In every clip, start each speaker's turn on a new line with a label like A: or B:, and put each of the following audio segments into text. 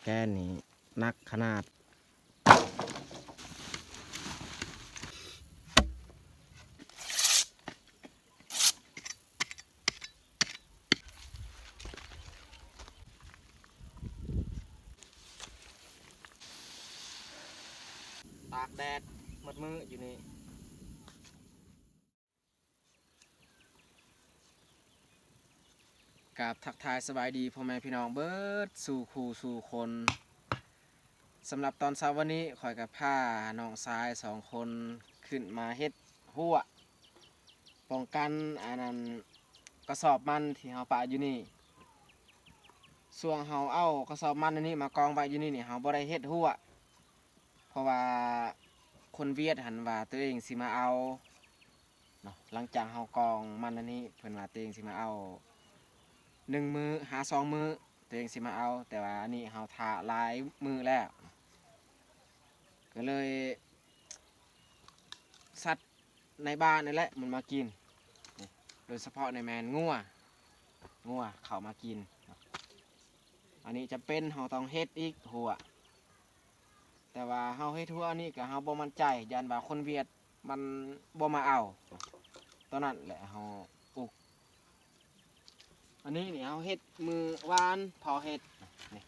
A: แก้นี้นักขนาดตากแดดมัดมืออยู่นี่กับทักทายสบายดีพ่อแม่พี่น้องเบิดสู่คู่สู่คนสำหรับตอนเช้าวันนี้ข่อยกับผ้าน้องชาย2 คนขึ้นมาเฮ็ดหัวป้องกันอันนั้นกระสอบมันที่เฮาปะอยู่นี่ส่วงเฮาเอากระสอบมันอันนี้มากองไว้อยู่นี่เฮาบ่ได้เฮ็ดหัวเพราะว่าคนเวียดหันว่าตัวเองสิมาเอาเนาะหลังจากเฮากองมันอันนี้เพิ่นว่าตัวเองสิมาเอา1 มื้อหา2 มื้อตัวเองสิมาเอาแต่ว่าอันนี้เฮาท่าหลายมื้อแล้วก็เลยสัตว์ในบ้านนี่แหละมันมากินโดยเฉพาะในแมนงัวเขามากินอันนี้จะเป็นเฮาต้องเฮ็ดอีกหัวแต่ว่าเฮาเฮ็ดหัวนี่ก็เฮาบ่มั่นใจยันว่าคนเวียดมันบ่มาเอาตอนนั้นแหละเฮาปลูกอันนี้นี่เฮาเฮ็ดมือวานพอเฮ็ดนี่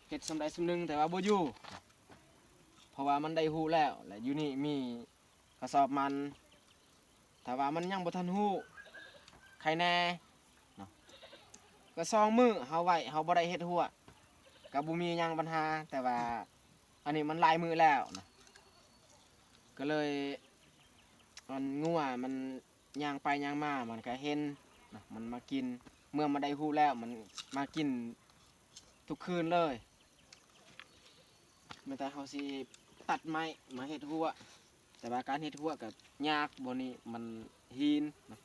A: เฮ็ดสำใดสำหนึ่งแต่ว่าบ่อยู่เพราะว่ามันได้ฮู้แล้วและอยู่นี่มีกระสอบมันถ้าว่ามันยังบ่ทันฮู้ใครแน่เนาะก็2 มื้อเฮาไว้เฮาบ่ได้เฮ็ดหัวก็บ่มีหยังปัญหาแต่ว่าอันนี้มันหลายมื้อแล้วนะก็เลยมันงัวมันย่างไปย่างมามันก็เห็นนะมันมากินเมื่อมันได้ฮู้แล้วมันมากินทุกคืนเลยแม้แต่เฮาสิตัดไม้มาเฮ็ดหัวแต่ว่าการเฮ็ดหัวก็ยากบ่นี้มันหินนะ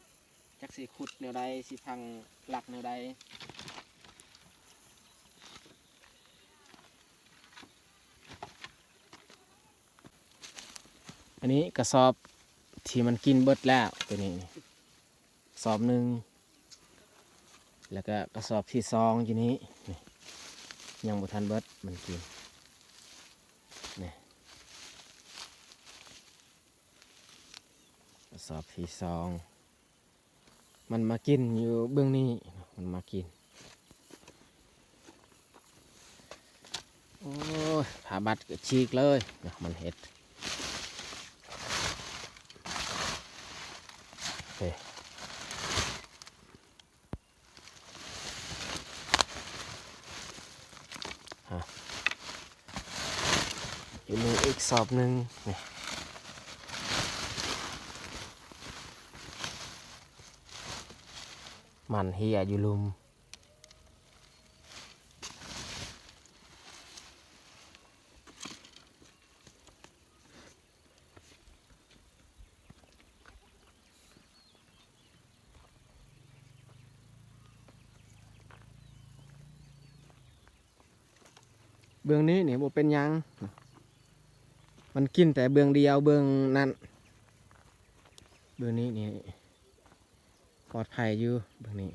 A: จักสิขุดแนวใดสิพังหลักแนวใดอันนี้กระสอบที่มันกินเบิดแล้วตัวนี้สอบหนึ่งแล้วก็กระสอบที่2อยู่นี้ยังบ่ทันเบิดมันกินนี่กระสอบที่2มันมากินอยู่เบื้องนี้มันมากินโอ้ยผ่าบัดก็ฉีกเลยมันเห็ดอยู่นี่อีกสอบหนึ่งนี่มันเฮียอยู่ลุมเบื้องนี้นี่บ่เป็นยังมันกินแต่เบื้องเดียวเบื้องนั้นเบื้องนี้นี่ปลอดภัยอยู่เบื้องนี้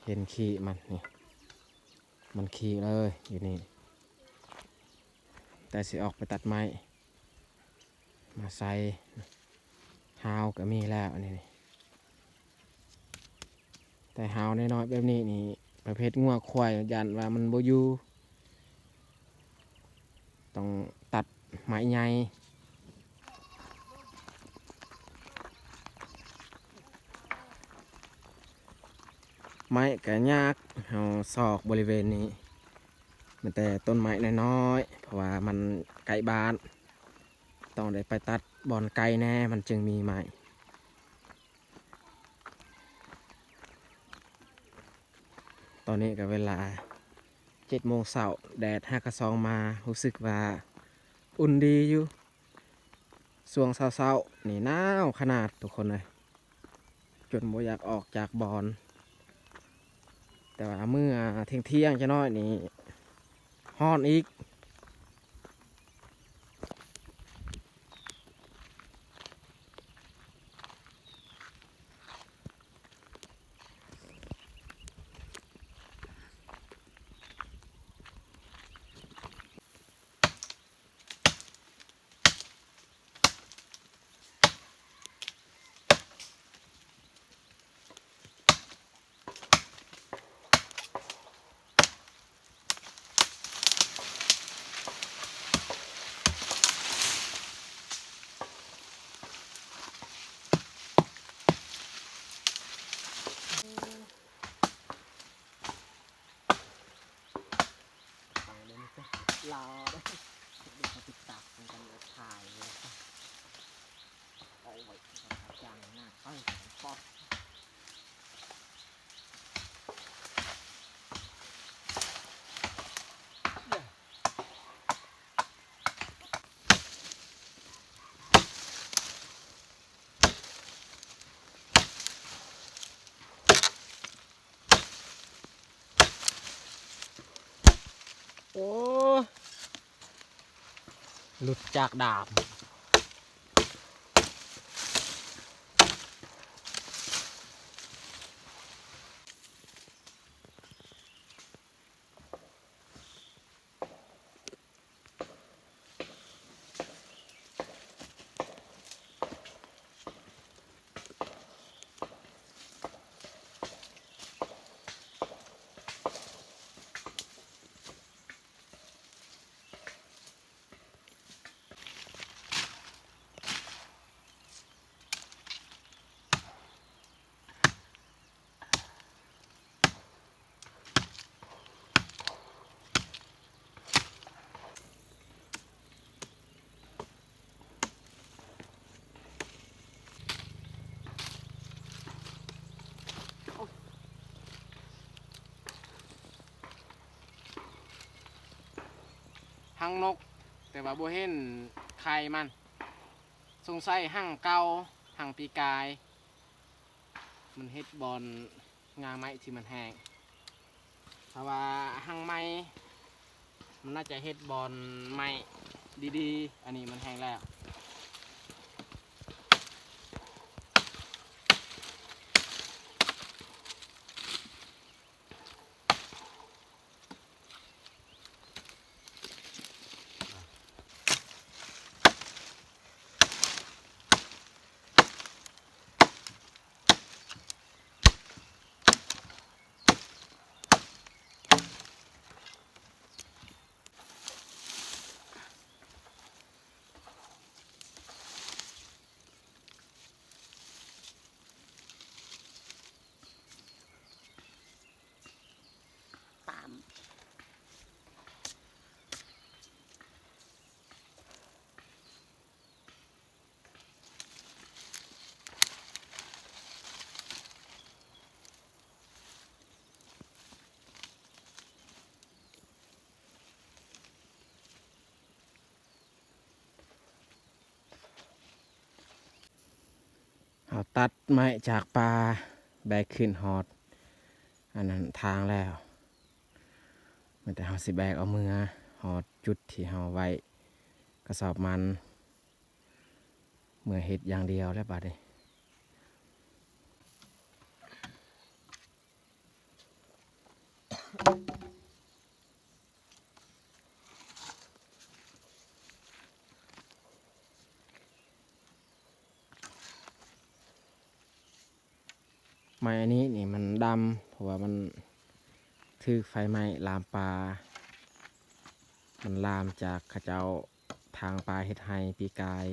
A: เห็นขี้มันนี่มันขี้เลยอยู่นี่แต่สิออกไปตัดไม้มาใส่ฮาวก็มีแล้วนี่แต่ฮาวน้อยๆแบบนี้นี่ประเภทงัวควายยันว่ามันบ่อยู่ต้องตัดไม้ใหญ่ไม้ก็ยากเอาซอกบริเวณนี้มันแต่ต้นไม้น้อยๆเพราะว่ามันไกลบ้านต้องได้ไปตัดบอนไกลแน่มันจึงมีไม้ตอนนี้ก็เวลา7 โมงเช้าแดด5 กระ 2มารู้สึกว่าอุ่นดีอยู่ช่วงเช้าๆนี่หนาวขนาดทุกคนเลยจนบ่อยากออกจากบอนแต่ว่าเมื่อเที่ยงจะน้อยนี่ฮ้อนอีก
B: รอได้ดูเขาติดตักกันเลยถ่ายเลยเอาไว้กับจางหน้าไปปอดโอ้หลุดจากดาบ
A: หั่งนกแต่ว่าบ่เห็นไข่มันสงสัยหั่งเก่าหั่งปีกายมันเฮ็ดบอลงาไม้ที่มันแห้งเพราะว่าหั่งไม้มันน่าจะเฮ็ดบอลไม้ดีๆอันนี้มันแห้งแล้ว
B: ตาม
A: เอาตัดไม้จากปลาแบกขึ้นฮอดอันนั้นทางแล้วมันแต่เฮาสิแบกเอามือฮอดจุดที่เฮาไว้กระสอบมันเมื่อเฮ็ดอย่างเดียวแล้วบัดนี้ไม้อันนี้นี่มันดำเพราะว่ามันถือไฟไหม้ลามปลามันลามจากเขาเจ้าทางปลาเฮ็ดไห้ปีกาย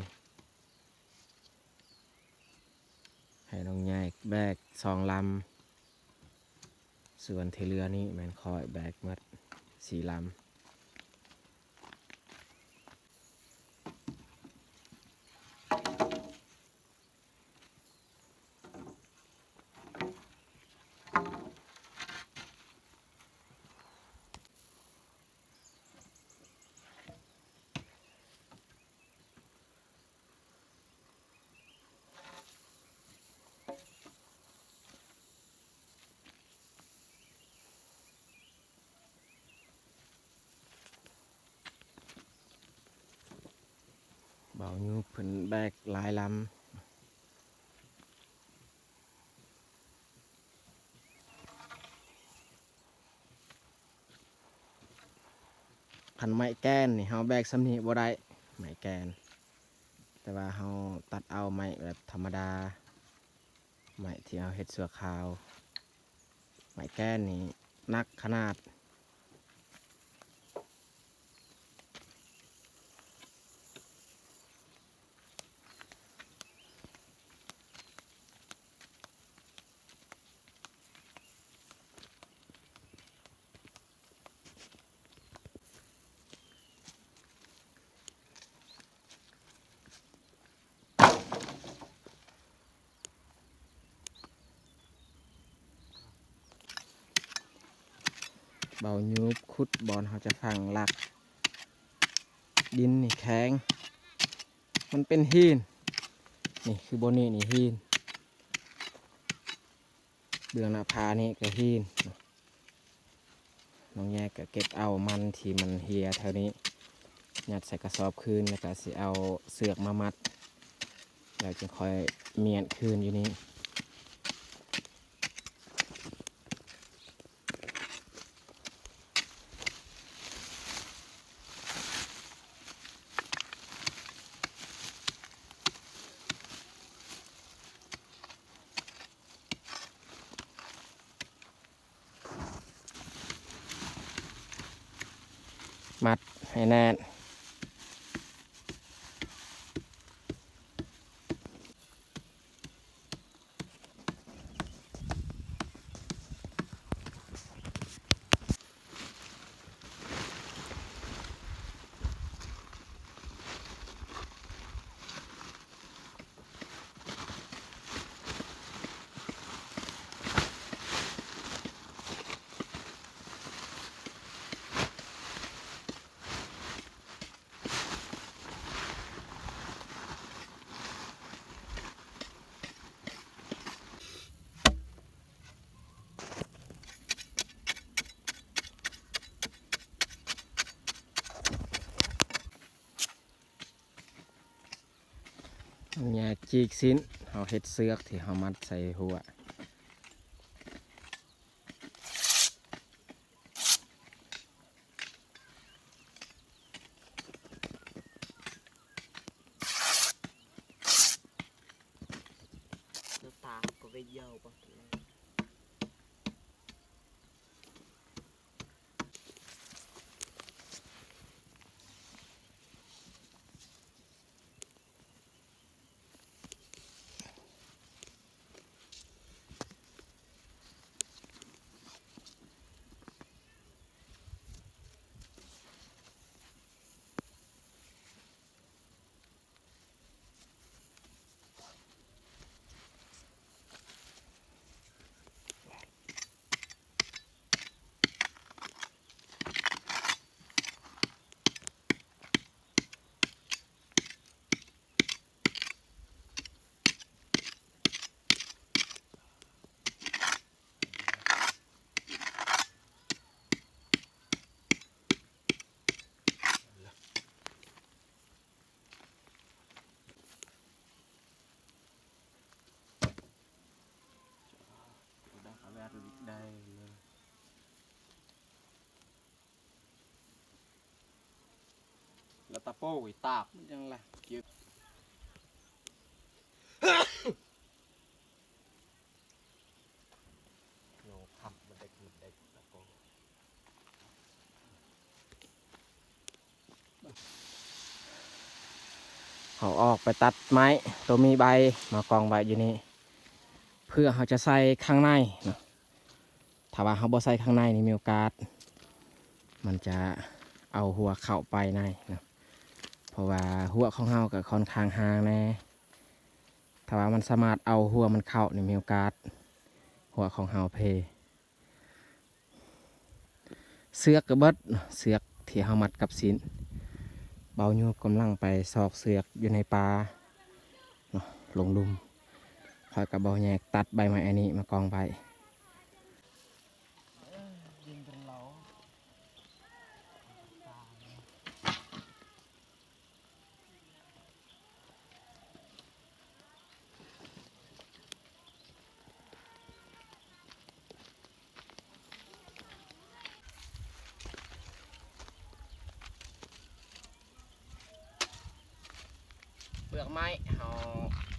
A: ให้น้องใหญ่แบก2 ลำส่วนที่เรือนี่แม่นคอยแบกหมด4 ลำเบาอยู่เพิ่นแบกหลายลำคันไม้แกนนี่เฮาแบกสำนี้บ่ได้ไม้แกนแต่ว่าเฮาตัดเอาไม้แบบธรรมดาไม้ที่เฮาเฮ็ดเสื้อขาวไม้แกนนี่หนักขนาด เบายุบขุดบอลเขาจะฝังหลักดินนี่แข็งมันเป็นหินนี่คือบนนี่หินเบื้องหน้าผานี่ก็หินน้องแยกก็เก็บเอามันที่มันเหียแถวนี้ยัดใส่กระสอบคืนแล้วก็สิเอาเสือกมามัดแล้วจะคอยเมียนคืนอยู่นี้มัดให้แน่นเนี่ยจีกสิ้นเอาเห็ดเสือกที่เขามัดใส่หัว
B: ตาก็ไปเยี่ยวปะ
A: ได้เลยแล้วตะโป้ยตาบมันยังไงเกี่ยวโยทำมันได้กินได้ตะโป้เขาออกไปตัดไม้ตัวมีใบมากองใบอยู่นี่เพื่อเขาจะใส่ข้างในเนาะถ้าว่าเขาบ่ใส่ข้างในนี่มีโอกาสมันจะเอาหัวเข้าไปในเนาะเพราะว่าหัวของเขากับค่อนข้างห่างแน่ถ้าว่ามันสามารถเอาหัวมันเข้านี่มีโอกาสหัวของเขาเพเสือกกระเบิดเสือกที่เขามัดกับสินเบาโยกกำลังไปซอกเสือกอยู่ในป่าเนาะลงลุมคอยกับเบาแยกตัดใบไม้อันนี้มากองไป
B: ดินเป็นเหลาตาเนี่ย
A: เปลือกไม้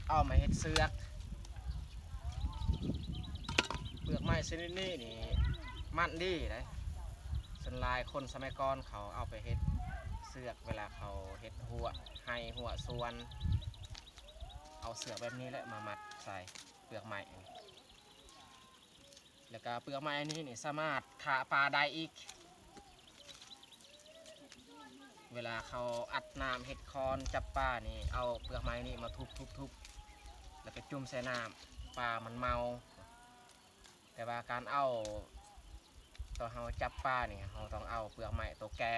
A: เอามาเฮ็ดเสือกเปลือกไม้ชนิดนี้นี่มันดีเลยส่วนลายคนสมัยก่อนเขาเอาไปเฮ็ดเสือกเวลาเขาเฮ็ดหัวให้หัวส่วนเอาเสือกแบบนี้แหละมามัดใส่เปลือกไม้แล้วก็เปลือกไม้อันนี้นี่สามารถขาปลาได้อีกเวลาเขาอัดน้ำเฮ็ดคอนจับปลานี่เอาเปลือกไม้นี่มาทุบแล้วก็จุ่มใส่น้ำปลามันเมาแต่ว่าการเอา ตอนเราจับปลาเนี่ยเราต้องเอาเปลือกไม้ตัวแก่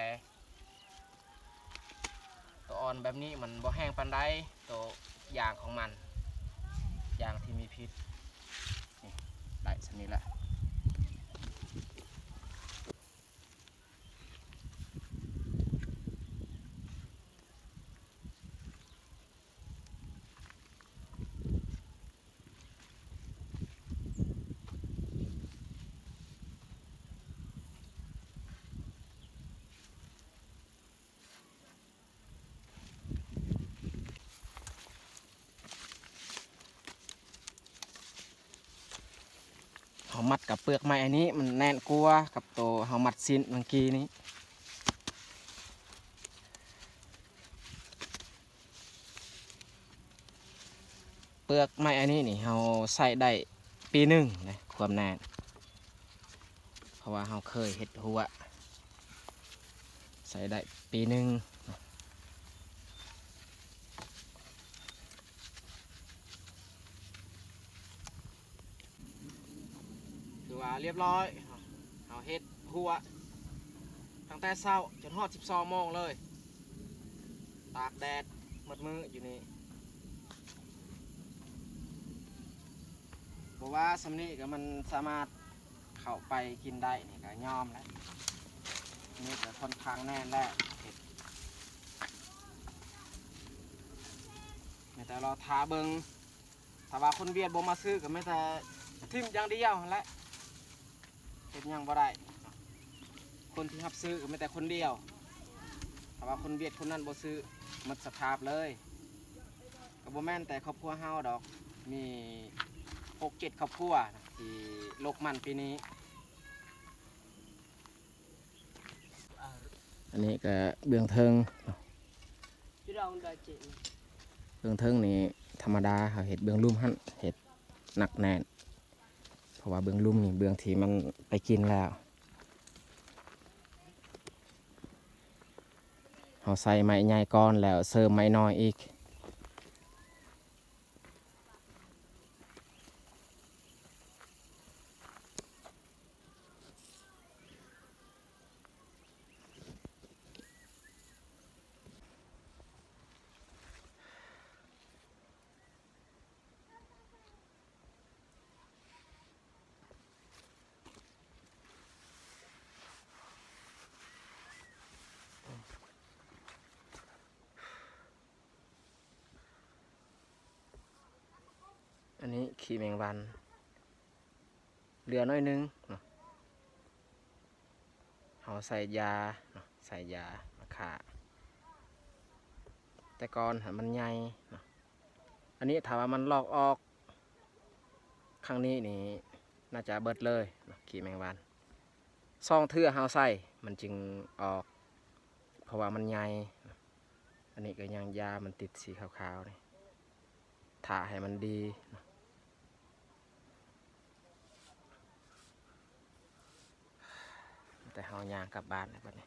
A: ตัวอ่อนแบบนี้มันบ่แห้งปานใดตัวอย่างของมันอย่างที่มีพิษนี่ได้สนี้แหละเขามัดกับเปลือกไม้อันนี้มันแน่นกลัวกับตัวเขามัดซินเมื่อกี้นี้เปลือกไม้อันนี้นี่เราใส่ได้ปีหนึ่งนะความแน่นเพราะว่าเราเคยเฮ็ดหัวใส่ได้ปีหนึ่งคือว่าเรียบร้อยเราเฮ็ดหัวตั้งแต่เช้าจนฮอด12 โมงเลยตากแดดมืดมืออยู่นี่บอกว่าสำนี้ก็มันสามารถเข้าไปกินได้นี่ก็ยอมแล้วนี่ก็ค่อนข้างแน่นแล้วเห็ดแต่เราทาเบิงถ้าว่าคนเวียดบ่มาซื้อก็ไม่แต่ทิมอย่างเดียวนั่นแหละเห็ดหยังบ่ได้คนที่รับซื้อก็ไม่แต่คนเดียวถ้าว่าคนเวียดคนนั้นบ่ซื้อหมดสภาพเลยก็บ่แม่นแต่ครอบครัวเฮาดอกมี6-7 ครอบครัวที่โลกมันปีนี้อันนี้ก็เบื้องเทิงเบื้องเทิงนี่ธรรมดาเขาเห็ดเบื้องลุ่มหั่นเห็ดหนักแน่นเพราะว่าเบื้องลุ่มนี่เบื้องที่มันไปกินแล้วเขาใส่ไม้ใหญ่ก้อนแล้วเสริมไม้น้อยอีกอันนี้ขี้แมงวันเหลือน้อยนึงเนาะเขาใส่ยาเนาะใส่ยามาฆ่าแต่ก่อนมันใหญ่เนาะอันนี้ถามว่ามันลอกออกครั้งนี้นี่น่าจะเบิดเลยเนาะขี้แมงวันซองเทื่อเขาใส่มันจึงออกเพราะว่ามันใหญ่อันนี้ก็ยังยามันติดสีขาวๆนี่ถ่าให้มันดีเนาะแต่เฮายางกลับบ้านแล้วบัดนี้